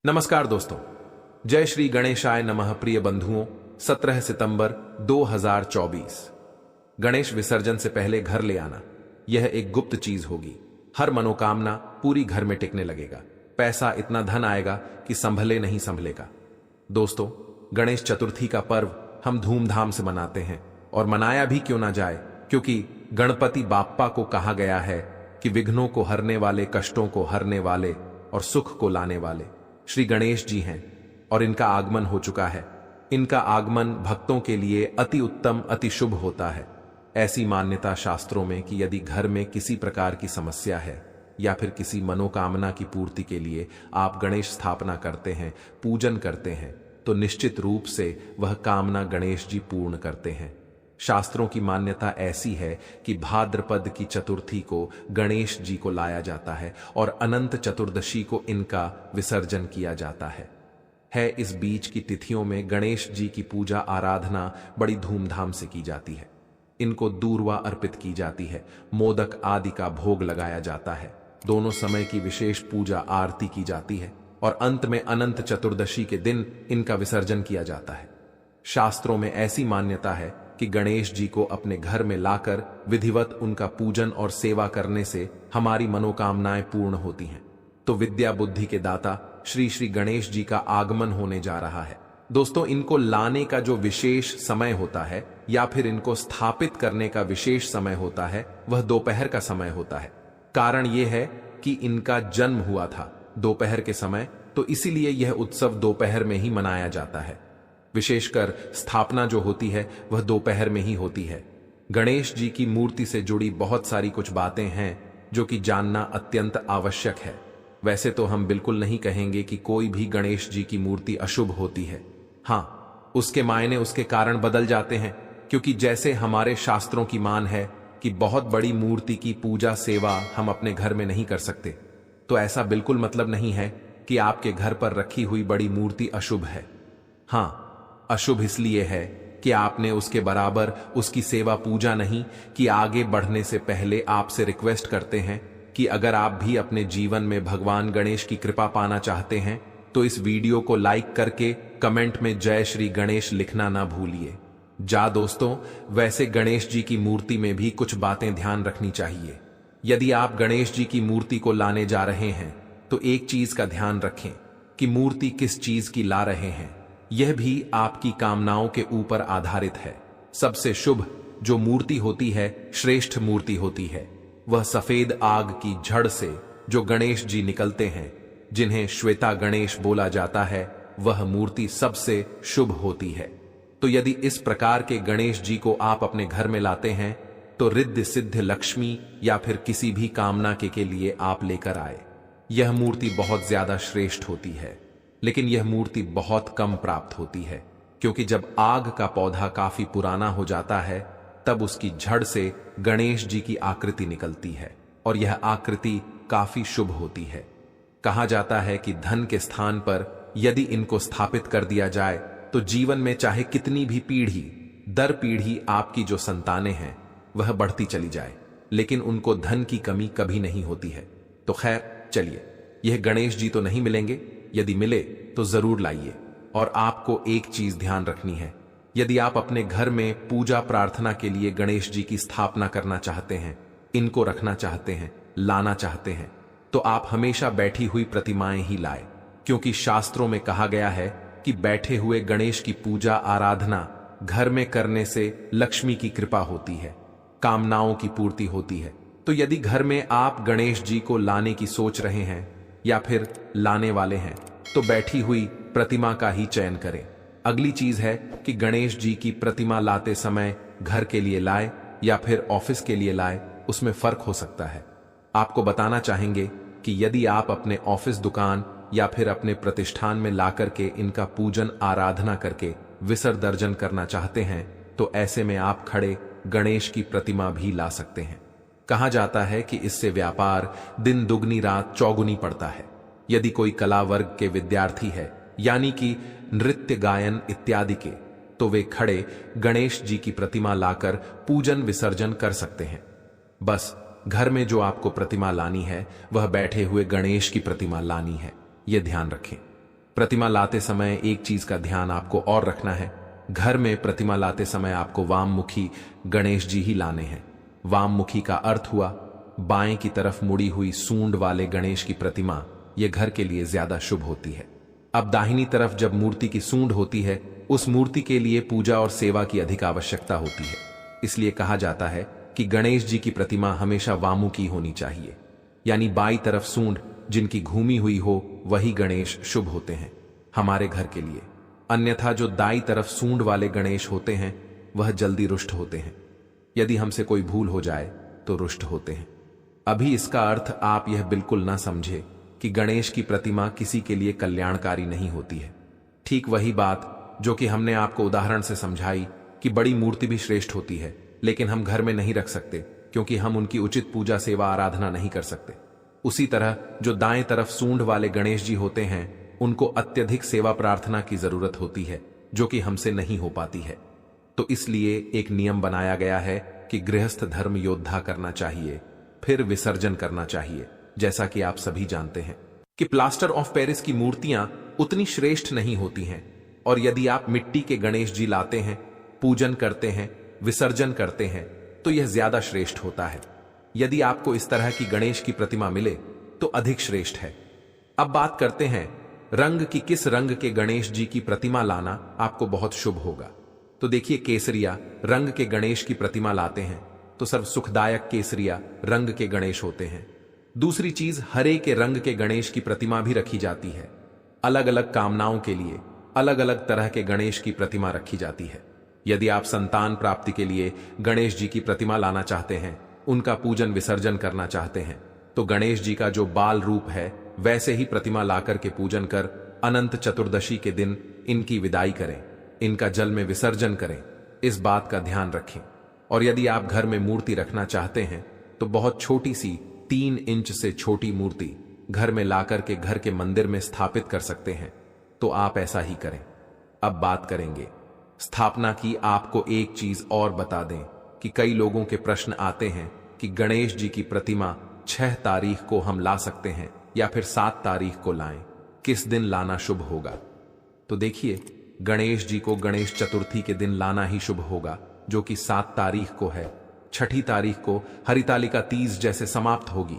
नमस्कार दोस्तों, जय श्री गणेशाय नमः। प्रिय बंधुओं, 17 सितंबर 2024 गणेश विसर्जन से पहले घर ले आना, यह एक गुप्त चीज होगी। हर मनोकामना पूरी घर में टिकने लगेगा। पैसा इतना धन आएगा कि संभले नहीं संभलेगा। दोस्तों, गणेश चतुर्थी का पर्व हम धूमधाम से मनाते हैं और मनाया भी क्यों ना जाए, क्योंकि गणपति बाप्पा को कहा गया है कि विघ्नों को हरने वाले, कष्टों को हरने वाले और सुख को लाने वाले श्री गणेश जी हैं और इनका आगमन हो चुका है। इनका आगमन भक्तों के लिए अति उत्तम, अति शुभ होता है। ऐसी मान्यता शास्त्रों में कि यदि घर में किसी प्रकार की समस्या है या फिर किसी मनोकामना की पूर्ति के लिए आप गणेश स्थापना करते हैं, पूजन करते हैं, तो निश्चित रूप से वह कामना गणेश जी पूर्ण करते हैं। शास्त्रों की मान्यता ऐसी है कि भाद्रपद की चतुर्थी को गणेश जी को लाया जाता है और अनंत चतुर्दशी को इनका विसर्जन किया जाता है। इस बीच की तिथियों में गणेश जी की पूजा आराधना बड़ी धूमधाम से की जाती है। इनको दूर्वा अर्पित की जाती है, मोदक आदि का भोग लगाया जाता है। दोनों समय की विशेष पूजा आरती की जाती है और अंत में अनंत चतुर्दशी के दिन इनका विसर्जन किया जाता है। शास्त्रों में ऐसी मान्यता है कि गणेश जी को अपने घर में लाकर विधिवत उनका पूजन और सेवा करने से हमारी मनोकामनाएं पूर्ण होती हैं। तो विद्या बुद्धि के दाता श्री श्री गणेश जी का आगमन होने जा रहा है। दोस्तों, इनको लाने का जो विशेष समय होता है या फिर इनको स्थापित करने का विशेष समय होता है, वह दोपहर का समय होता है। कारण यह है कि इनका जन्म हुआ था दोपहर के समय, तो इसीलिए यह उत्सव दोपहर में ही मनाया जाता है। विशेषकर स्थापना जो होती है वह दोपहर में ही होती है। गणेश जी की मूर्ति से जुड़ी बहुत सारी कुछ बातें हैं जो कि जानना अत्यंत आवश्यक है। वैसे तो हम बिल्कुल नहीं कहेंगे कि कोई भी गणेश जी की मूर्ति अशुभ होती है। हाँ, उसके मायने, उसके कारण बदल जाते हैं, क्योंकि जैसे हमारे शास्त्रों की मान है कि बहुत बड़ी मूर्ति की पूजा सेवा हम अपने घर में नहीं कर सकते, तो ऐसा बिल्कुल मतलब नहीं है कि आपके घर पर रखी हुई बड़ी मूर्ति अशुभ है। हाँ, अशुभ इसलिए है कि आपने उसके बराबर उसकी सेवा पूजा नहीं कि। आगे बढ़ने से पहले आपसे रिक्वेस्ट करते हैं कि अगर आप भी अपने जीवन में भगवान गणेश की कृपा पाना चाहते हैं तो इस वीडियो को लाइक करके कमेंट में जय श्री गणेश लिखना ना भूलिए। दोस्तों, वैसे गणेश जी की मूर्ति में भी कुछ बातें ध्यान रखनी चाहिए। यदि आप गणेश जी की मूर्ति को लाने जा रहे हैं तो एक चीज का ध्यान रखें कि मूर्ति किस चीज की ला रहे हैं। यह भी आपकी कामनाओं के ऊपर आधारित है। सबसे शुभ जो मूर्ति होती है, श्रेष्ठ मूर्ति होती है, वह सफेद आग की झड़ से जो गणेश जी निकलते हैं, जिन्हें श्वेता गणेश बोला जाता है, वह मूर्ति सबसे शुभ होती है। तो यदि इस प्रकार के गणेश जी को आप अपने घर में लाते हैं तो रिद्धि सिद्ध लक्ष्मी या फिर किसी भी कामना के लिए आप लेकर आए। यह मूर्ति बहुत ज्यादा श्रेष्ठ होती है, लेकिन यह मूर्ति बहुत कम प्राप्त होती है, क्योंकि जब आग का पौधा काफी पुराना हो जाता है तब उसकी जड़ से गणेश जी की आकृति निकलती है और यह आकृति काफी शुभ होती है। कहा जाता है कि धन के स्थान पर यदि इनको स्थापित कर दिया जाए तो जीवन में चाहे कितनी भी पीढ़ी दर पीढ़ी आपकी जो संतानें हैं वह बढ़ती चली जाए, लेकिन उनको धन की कमी कभी नहीं होती है। तो खैर, चलिए, यह गणेश जी तो नहीं मिलेंगे। यदि मिले तो जरूर लाइए। और आपको एक चीज ध्यान रखनी है, यदि आप अपने घर में पूजा प्रार्थना के लिए गणेश जी की स्थापना करना चाहते हैं, इनको रखना चाहते हैं, लाना चाहते हैं, तो आप हमेशा बैठी हुई प्रतिमाएं ही लाए, क्योंकि शास्त्रों में कहा गया है कि बैठे हुए गणेश की पूजा आराधना घर में करने से लक्ष्मी की कृपा होती है, कामनाओं की पूर्ति होती है। तो यदि घर में आप गणेश जी को लाने की सोच रहे हैं या फिर लाने वाले हैं तो बैठी हुई प्रतिमा का ही चयन करें। अगली चीज है कि गणेश जी की प्रतिमा लाते समय घर के लिए लाए या फिर ऑफिस के लिए लाए, उसमें फर्क हो सकता है। आपको बताना चाहेंगे कि यदि आप अपने ऑफिस, दुकान या फिर अपने प्रतिष्ठान में ला करके इनका पूजन आराधना करके विसर्जन करना चाहते हैं तो ऐसे में आप खड़े गणेश की प्रतिमा भी ला सकते हैं। कहा जाता है कि इससे व्यापार दिन दुगनी रात चौगुनी पड़ता है। यदि कोई कला वर्ग के विद्यार्थी है, यानी कि नृत्य, गायन इत्यादि के, तो वे खड़े गणेश जी की प्रतिमा लाकर पूजन विसर्जन कर सकते हैं। बस घर में जो आपको प्रतिमा लानी है वह बैठे हुए गणेश की प्रतिमा लानी है, यह ध्यान रखें। प्रतिमा लाते समय एक चीज का ध्यान आपको और रखना है, घर में प्रतिमा लाते समय आपको वाममुखी गणेश जी ही लाने हैं। वाममुखी का अर्थ हुआ बाएं की तरफ मुड़ी हुई सूंड वाले गणेश की प्रतिमा, यह घर के लिए ज्यादा शुभ होती है। अब दाहिनी तरफ जब मूर्ति की सूंड होती है, उस मूर्ति के लिए पूजा और सेवा की अधिक आवश्यकता होती है। इसलिए कहा जाता है कि गणेश जी की प्रतिमा हमेशा वामुखी होनी चाहिए, यानी बाई तरफ सूंड जिनकी घूमी हुई हो वही गणेश शुभ होते हैं हमारे घर के लिए। अन्यथा जो दाई तरफ सूंड वाले गणेश होते हैं वह जल्दी रुष्ट होते हैं। यदि हमसे कोई भूल हो जाए तो रुष्ट होते हैं। अभी इसका अर्थ आप यह बिल्कुल ना समझे कि गणेश की प्रतिमा किसी के लिए कल्याणकारी नहीं होती है। ठीक वही बात जो कि हमने आपको उदाहरण से समझाई कि बड़ी मूर्ति भी श्रेष्ठ होती है, लेकिन हम घर में नहीं रख सकते क्योंकि हम उनकी उचित पूजा सेवा आराधना नहीं कर सकते। उसी तरह जो दाएं तरफ सूंड वाले गणेश जी होते हैं, उनको अत्यधिक सेवा प्रार्थना की जरूरत होती है, जो कि हमसे नहीं हो पाती है। तो इसलिए एक नियम बनाया गया है कि गृहस्थ धर्म योद्धा करना चाहिए, फिर विसर्जन करना चाहिए। जैसा कि आप सभी जानते हैं कि प्लास्टर ऑफ पेरिस की मूर्तियां उतनी श्रेष्ठ नहीं होती हैं, और यदि आप मिट्टी के गणेश जी लाते हैं, पूजन करते हैं, विसर्जन करते हैं, तो यह ज्यादा श्रेष्ठ होता है। यदि आपको इस तरह की गणेश की प्रतिमा मिले तो अधिक श्रेष्ठ है। अब बात करते हैं रंग की, किस रंग के गणेश जी की प्रतिमा लाना आपको बहुत शुभ होगा। तो देखिए, केसरिया रंग के गणेश की प्रतिमा लाते हैं तो सर्व सुखदायक केसरिया रंग के गणेश होते हैं। दूसरी चीज, हरे के रंग के गणेश की प्रतिमा भी रखी जाती है। अलग अलग कामनाओं के लिए अलग अलग तरह के गणेश की प्रतिमा रखी जाती है। यदि आप संतान प्राप्ति के लिए गणेश जी की प्रतिमा लाना चाहते हैं, उनका पूजन विसर्जन करना चाहते हैं, तो गणेश जी का जो बाल रूप है वैसे ही प्रतिमा लाकर के पूजन कर अनंत चतुर्दशी के दिन इनकी विदाई करें, इनका जल में विसर्जन करें। इस बात का ध्यान रखें। और यदि आप घर में मूर्ति रखना चाहते हैं तो बहुत छोटी सी 3 इंच से छोटी मूर्ति घर में लाकर के घर के मंदिर में स्थापित कर सकते हैं, तो आप ऐसा ही करें। अब बात करेंगे स्थापना की। आपको एक चीज और बता दें कि कई लोगों के प्रश्न आते हैं कि गणेश जी की प्रतिमा 6 तारीख को हम ला सकते हैं या फिर 7 तारीख को लाएं, किस दिन लाना शुभ होगा। तो देखिए, गणेश जी को गणेश चतुर्थी के दिन लाना ही शुभ होगा, जो कि 7 तारीख को है। 6 तारीख को हरितालिका तीज जैसे समाप्त होगी।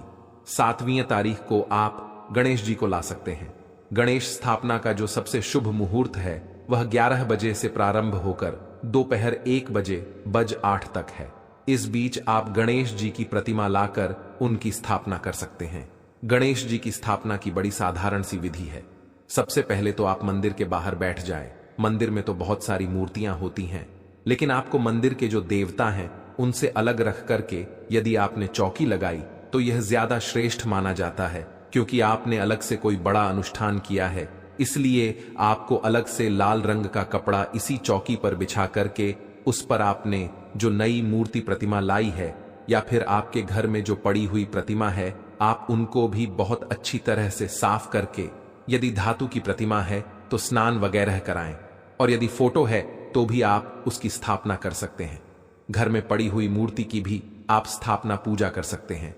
7वीं तारीख को आप गणेश जी को ला सकते हैं। गणेश स्थापना का जो सबसे शुभ मुहूर्त है वह 11 बजे से प्रारंभ होकर दोपहर 1 बजे बज 8 तक है। इस बीच आप गणेश जी की प्रतिमा लाकर उनकी स्थापना कर सकते हैं। गणेश जी की स्थापना की बड़ी साधारण सी विधि है। सबसे पहले तो आप मंदिर के बाहर बैठ जाएं। मंदिर में तो बहुत सारी मूर्तियां होती हैं, लेकिन आपको मंदिर के जो देवता हैं उनसे अलग रख करके यदि आपने चौकी लगाई तो यह ज्यादा श्रेष्ठ माना जाता है, क्योंकि आपने अलग से कोई बड़ा अनुष्ठान किया है। इसलिए आपको अलग से लाल रंग का कपड़ा इसी चौकी पर बिछा करके उस पर आपने जो नई मूर्ति प्रतिमा लाई है या फिर आपके घर में जो पड़ी हुई प्रतिमा है, आप उनको भी बहुत अच्छी तरह से साफ करके, यदि धातु की प्रतिमा है तो स्नान वगैरह कराएं, और यदि फोटो है तो भी आप उसकी स्थापना कर सकते हैं। घर में पड़ी हुई मूर्ति की भी आप स्थापना पूजा कर सकते हैं,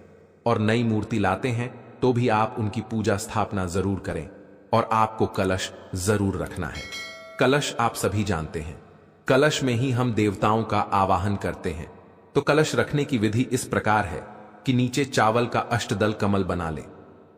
और नई मूर्ति लाते हैं तो भी आप उनकी पूजा स्थापना जरूर करें। और आपको कलश जरूर रखना है। कलश आप सभी जानते हैं, कलश में ही हम देवताओं का आवाहन करते हैं। तो कलश रखने की विधि इस प्रकार है कि नीचे चावल का अष्टदल कमल बना ले,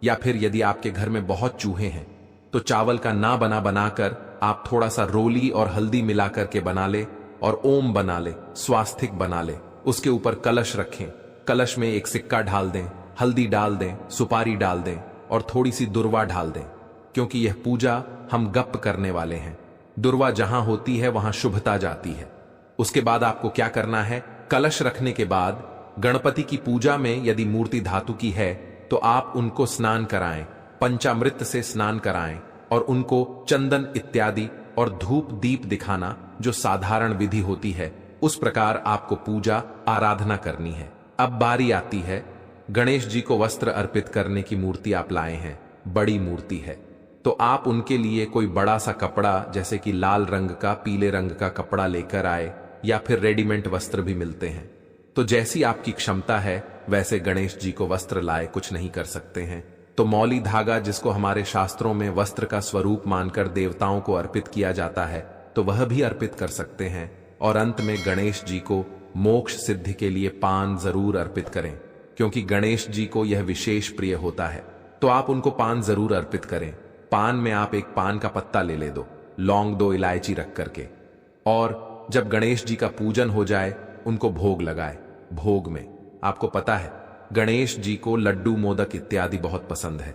या फिर यदि आपके घर में बहुत चूहे हैं तो चावल का ना बनाकर आप थोड़ा सा रोली और हल्दी मिलाकर के बना ले, और ओम बना ले, स्वास्तिक बना ले। उसके ऊपर कलश रखें। कलश में एक सिक्का डाल दें, हल्दी डाल दें, सुपारी डाल दें और थोड़ी सी दुर्वा डाल दें, क्योंकि यह पूजा हम गप करने वाले हैं। दुर्वा जहां होती है वहां शुभता जाती है। उसके बाद आपको क्या करना है, कलश रखने के बाद गणपति की पूजा में यदि मूर्ति धातु की है तो आप उनको स्नान कराएं, पंचामृत से स्नान कराएं, और उनको चंदन इत्यादि और धूप दीप दिखाना, जो साधारण विधि होती है, उस प्रकार आपको पूजा आराधना करनी है। अब बारी आती है गणेश जी को वस्त्र अर्पित करने की। मूर्ति आप लाए हैं, बड़ी मूर्ति है, तो आप उनके लिए कोई बड़ा सा कपड़ा, जैसे कि लाल रंग का, पीले रंग का कपड़ा लेकर आए, या फिर रेडीमेड वस्त्र भी मिलते हैं। तो जैसी आपकी क्षमता है वैसे गणेश जी को वस्त्र लाए कुछ नहीं कर सकते हैं, तो मौली धागा, जिसको हमारे शास्त्रों में वस्त्र का स्वरूप मानकर देवताओं को अर्पित किया जाता है, तो वह भी अर्पित कर सकते हैं। और अंत में गणेश जी को मोक्ष सिद्धि के लिए पान जरूर अर्पित करें, क्योंकि गणेश जी को यह विशेष प्रिय होता है। तो आप उनको पान जरूर अर्पित करें। पान में आप एक पान का पत्ता ले दो, लौंग 2 इलायची रख करके, और जब गणेश जी का पूजन हो जाए उनको भोग लगाए। भोग में आपको पता है गणेश जी को लड्डू, मोदक इत्यादि बहुत पसंद है।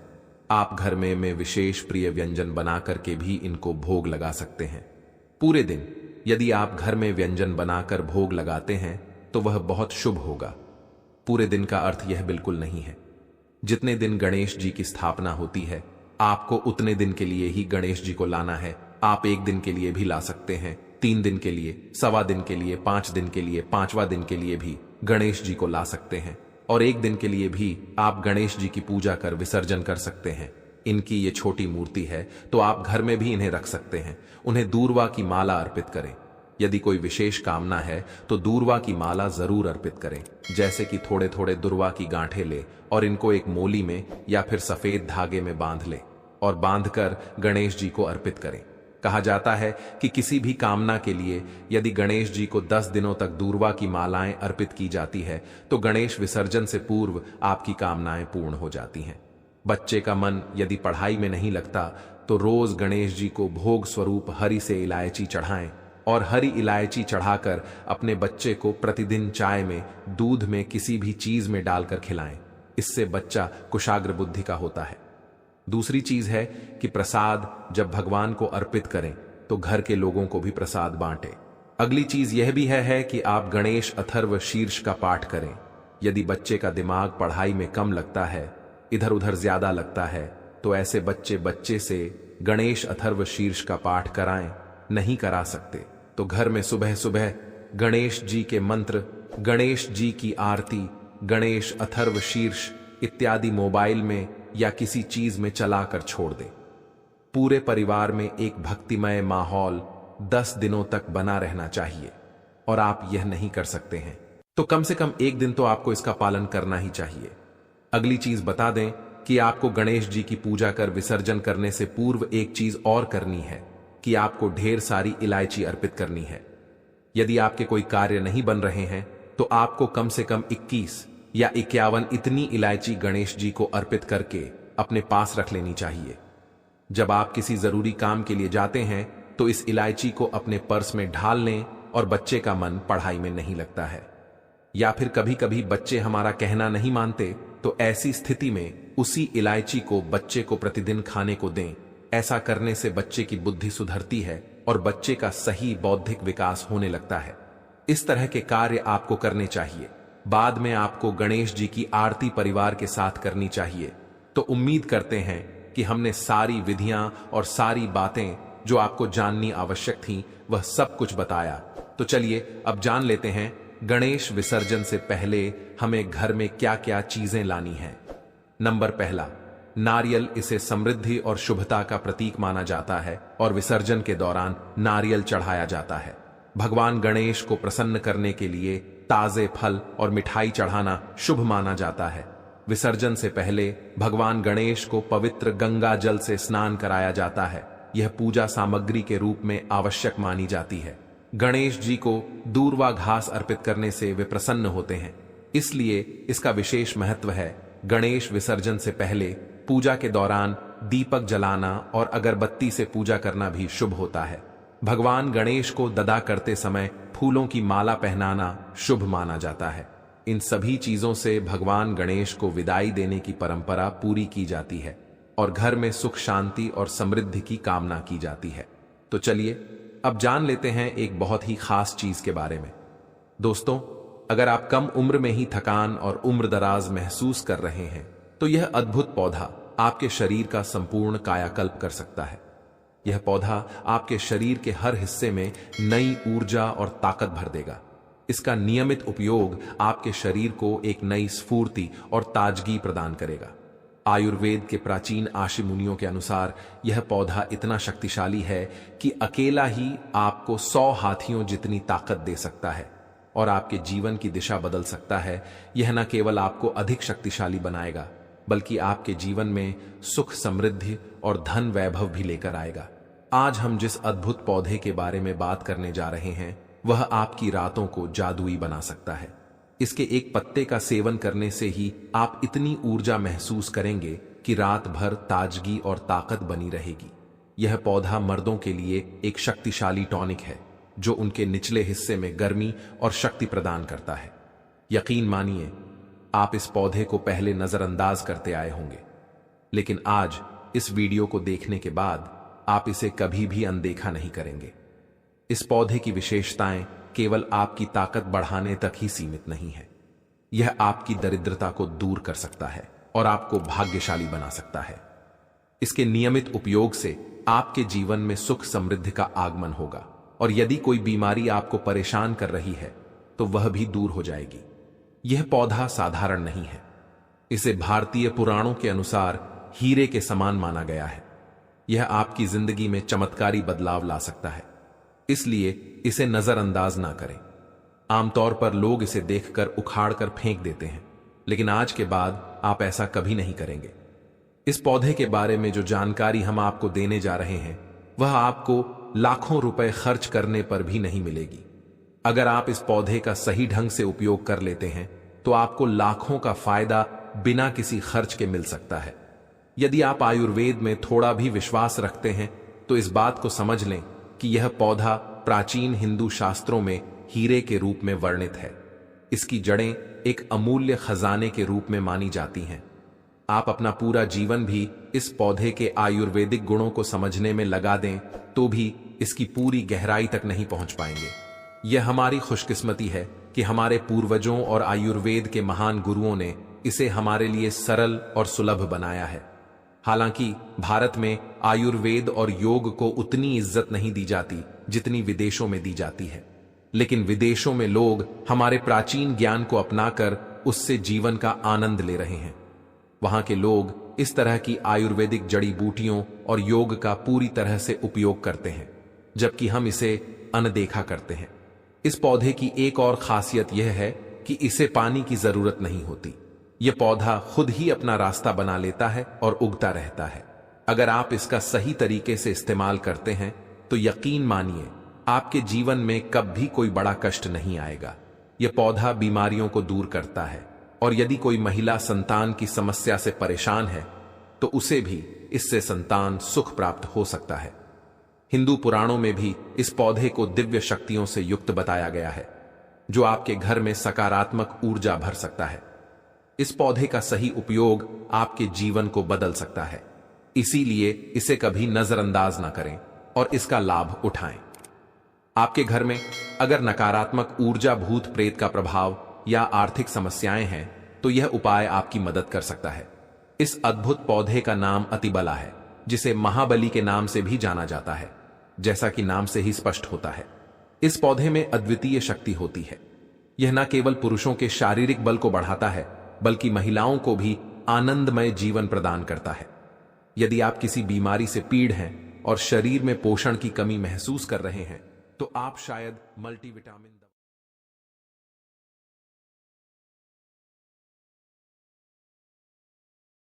आप घर में विशेष प्रिय व्यंजन बना करके भी इनको भोग लगा सकते हैं। पूरे दिन यदि आप घर में व्यंजन बनाकर भोग लगाते हैं तो वह बहुत शुभ होगा। पूरे दिन का अर्थ यह बिल्कुल नहीं है। जितने दिन गणेश जी की स्थापना होती है, आपको उतने दिन के लिए ही गणेश जी को लाना है। आप 1 दिन के लिए भी ला सकते हैं, 3 दिन के लिए, 1.25 दिन के लिए, 5 दिन के लिए, 5वां दिन के लिए भी गणेश जी को ला सकते हैं। और 1 दिन के लिए भी आप गणेश जी की पूजा कर विसर्जन कर सकते हैं। इनकी ये छोटी मूर्ति है तो आप घर में भी इन्हें रख सकते हैं। उन्हें दूर्वा की माला अर्पित करें। यदि कोई विशेष कामना है तो दूर्वा की माला जरूर अर्पित करें। जैसे कि थोड़े थोड़े दूर्वा की गांठें ले और इनको एक मोली में या फिर सफेद धागे में बांध ले और बांधकर गणेश जी को अर्पित करें। कहा जाता है कि किसी भी कामना के लिए यदि गणेश जी को 10 दिनों तक दूर्वा की मालाएं अर्पित की जाती है तो गणेश विसर्जन से पूर्व आपकी कामनाएं पूर्ण हो जाती हैं। बच्चे का मन यदि पढ़ाई में नहीं लगता तो रोज गणेश जी को भोग स्वरूप हरी से इलायची चढ़ाएं और हरी इलायची चढ़ाकर अपने बच्चे को प्रतिदिन चाय में, दूध में, किसी भी चीज में डालकर खिलाएं। इससे बच्चा कुशाग्र बुद्धि का होता है। दूसरी चीज है कि प्रसाद जब भगवान को अर्पित करें तो घर के लोगों को भी प्रसाद बांटें। अगली चीज यह भी है कि आप गणेश अथर्व शीर्ष का पाठ करें। यदि बच्चे का दिमाग पढ़ाई में कम लगता है, इधर उधर ज्यादा लगता है, तो ऐसे बच्चे से गणेश अथर्व शीर्ष का पाठ कराएं। नहीं करा सकते तो घर में सुबह सुबह गणेश जी के मंत्र, गणेश जी की आरती, गणेश अथर्व शीर्ष इत्यादि मोबाइल में या किसी चीज में चलाकर छोड़ दे। पूरे परिवार में एक भक्तिमय माहौल 10 दिनों तक बना रहना चाहिए और आप यह नहीं कर सकते हैं तो कम से कम 1 दिन तो आपको इसका पालन करना ही चाहिए। अगली चीज बता दें कि आपको गणेश जी की पूजा कर विसर्जन करने से पूर्व एक चीज और करनी है कि आपको ढेर सारी इलायची अर्पित करनी है। यदि आपके कोई कार्य नहीं बन रहे हैं तो आपको कम से कम 21 या 51 इतनी इलायची गणेश जी को अर्पित करके अपने पास रख लेनी चाहिए। जब आप किसी जरूरी काम के लिए जाते हैं तो इस इलायची को अपने पर्स में ढाल लें और बच्चे का मन पढ़ाई में नहीं लगता है या फिर कभी कभी बच्चे हमारा कहना नहीं मानते तो ऐसी स्थिति में उसी इलायची को बच्चे को प्रतिदिन खाने को दें। ऐसा करने से बच्चे की बुद्धि सुधरती है और बच्चे का सही बौद्धिक विकास होने लगता है। इस तरह के कार्य आपको करने चाहिए। बाद में आपको गणेश जी की आरती परिवार के साथ करनी चाहिए। तो उम्मीद करते हैं कि हमने सारी विधियां और सारी बातें जो आपको जाननी आवश्यक थी वह सब कुछ बताया। तो चलिए अब जान लेते हैं गणेश विसर्जन से पहले हमें घर में क्या क्या चीजें लानी है। नंबर 1, नारियल। इसे समृद्धि और शुभता का प्रतीक माना जाता है और विसर्जन के दौरान नारियल चढ़ाया जाता है। भगवान गणेश को प्रसन्न करने के लिए ताजे फल और मिठाई चढ़ाना शुभ माना जाता है। विसर्जन से पहले भगवान गणेश को पवित्र गंगा जल से स्नान कराया जाता है। यह पूजा सामग्री के रूप में आवश्यक मानी जाती है। गणेश जी को दूर्वा घास अर्पित करने से वे प्रसन्न होते हैं, इसलिए इसका विशेष महत्व है। गणेश विसर्जन से पहले पूजा के दौरान दीपक जलाना और अगरबत्ती से पूजा करना भी शुभ होता है। भगवान गणेश को ददा करते समय फूलों की माला पहनाना शुभ माना जाता है। इन सभी चीजों से भगवान गणेश को विदाई देने की परंपरा पूरी की जाती है और घर में सुख, शांति और समृद्धि की कामना की जाती है। तो चलिए अब जान लेते हैं एक बहुत ही खास चीज के बारे में। दोस्तों, अगर आप कम उम्र में ही थकान और उम्र दराज महसूस कर रहे हैं तो यह अद्भुत पौधा आपके शरीर का संपूर्ण कायाकल्प कर सकता है। यह पौधा आपके शरीर के हर हिस्से में नई ऊर्जा और ताकत भर देगा। इसका नियमित उपयोग आपके शरीर को एक नई स्फूर्ति और ताजगी प्रदान करेगा। आयुर्वेद के प्राचीन आशि मुनियों के अनुसार यह पौधा इतना शक्तिशाली है कि अकेला ही आपको 100 हाथियों जितनी ताकत दे सकता है और आपके जीवन की दिशा बदल सकता है। यह न केवल आपको अधिक शक्तिशाली बनाएगा बल्कि आपके जीवन में सुख, समृद्धि और धन वैभव भी लेकर आएगा। आज हम जिस अद्भुत पौधे के बारे में बात करने जा रहे हैं वह आपकी रातों को जादुई बना सकता है। इसके एक पत्ते का सेवन करने से ही आप इतनी ऊर्जा महसूस करेंगे कि रात भर ताजगी और ताकत बनी रहेगी। यह पौधा मर्दों के लिए एक शक्तिशाली टॉनिक है जो उनके निचले हिस्से में गर्मी और शक्ति प्रदान करता है। यकीन मानिए, आप इस पौधे को पहले नजरअंदाज करते आए होंगे, लेकिन आज इस वीडियो को देखने के बाद आप इसे कभी भी अनदेखा नहीं करेंगे। इस पौधे की विशेषताएं केवल आपकी ताकत बढ़ाने तक ही सीमित नहीं है, यह आपकी दरिद्रता को दूर कर सकता है और आपको भाग्यशाली बना सकता है। इसके नियमित उपयोग से आपके जीवन में सुख, समृद्धि का आगमन होगा और यदि कोई बीमारी आपको परेशान कर रही है तो वह भी दूर हो जाएगी। यह पौधा साधारण नहीं है, इसे भारतीय पुराणों के अनुसार हीरे के समान माना गया है। यह आपकी जिंदगी में चमत्कारी बदलाव ला सकता है, इसलिए इसे नजरअंदाज ना करें। आमतौर पर लोग इसे देखकर उखाड़कर फेंक देते हैं, लेकिन आज के बाद आप ऐसा कभी नहीं करेंगे। इस पौधे के बारे में जो जानकारी हम आपको देने जा रहे हैं वह आपको लाखों रुपए खर्च करने पर भी नहीं मिलेगी। अगर आप इस पौधे का सही ढंग से उपयोग कर लेते हैं तो आपको लाखों का फायदा बिना किसी खर्च के मिल सकता है। यदि आप आयुर्वेद में थोड़ा भी विश्वास रखते हैं तो इस बात को समझ लें कि यह पौधा प्राचीन हिंदू शास्त्रों में हीरे के रूप में वर्णित है। इसकी जड़ें एक अमूल्य खजाने के रूप में मानी जाती हैं। आप अपना पूरा जीवन भी इस पौधे के आयुर्वेदिक गुणों को समझने में लगा दें तो भी इसकी पूरी गहराई तक नहीं पहुंच पाएंगे। यह हमारी खुशकिस्मती है कि हमारे पूर्वजों और आयुर्वेद के महान गुरुओं ने इसे हमारे लिए सरल और सुलभ बनाया है। हालांकि भारत में आयुर्वेद और योग को उतनी इज्जत नहीं दी जाती जितनी विदेशों में दी जाती है, लेकिन विदेशों में लोग हमारे प्राचीन ज्ञान को अपनाकर उससे जीवन का आनंद ले रहे हैं। वहां के लोग इस तरह की आयुर्वेदिक जड़ी बूटियों और योग का पूरी तरह से उपयोग करते हैं, जबकि हम इसे अनदेखा करते हैं। इस पौधे की एक और खासियत यह है कि इसे पानी की जरूरत नहीं होती। यह पौधा खुद ही अपना रास्ता बना लेता है और उगता रहता है। अगर आप इसका सही तरीके से इस्तेमाल करते हैं तो यकीन मानिए आपके जीवन में कभी कोई बड़ा कष्ट नहीं आएगा। यह पौधा बीमारियों को दूर करता है और यदि कोई महिला संतान की समस्या से परेशान है तो उसे भी इससे संतान सुख प्राप्त हो सकता है। हिंदू पुराणों में भी इस पौधे को दिव्य शक्तियों से युक्त बताया गया है जो आपके घर में सकारात्मक ऊर्जा भर सकता है। इस पौधे का सही उपयोग आपके जीवन को बदल सकता है, इसीलिए इसे कभी नजरअंदाज ना करें और इसका लाभ उठाएं। आपके घर में अगर नकारात्मक ऊर्जा, भूत प्रेत का प्रभाव या आर्थिक समस्याएं हैं तो यह उपाय आपकी मदद कर सकता है। इस अद्भुत पौधे का नाम अतिबला है, जिसे महाबली के नाम से भी जाना जाता है, जैसा कि नाम से ही स्पष्ट होता है। इस पौधे में अद्वितीय शक्ति होती है। यह न केवल पुरुषों के शारीरिक बल को बढ़ाता है बल्कि महिलाओं को भी आनंदमय जीवन प्रदान करता है। यदि आप किसी बीमारी से पीड़ हैं और शरीर में पोषण की कमी महसूस कर रहे हैं तो आप शायद मल्टीविटामिन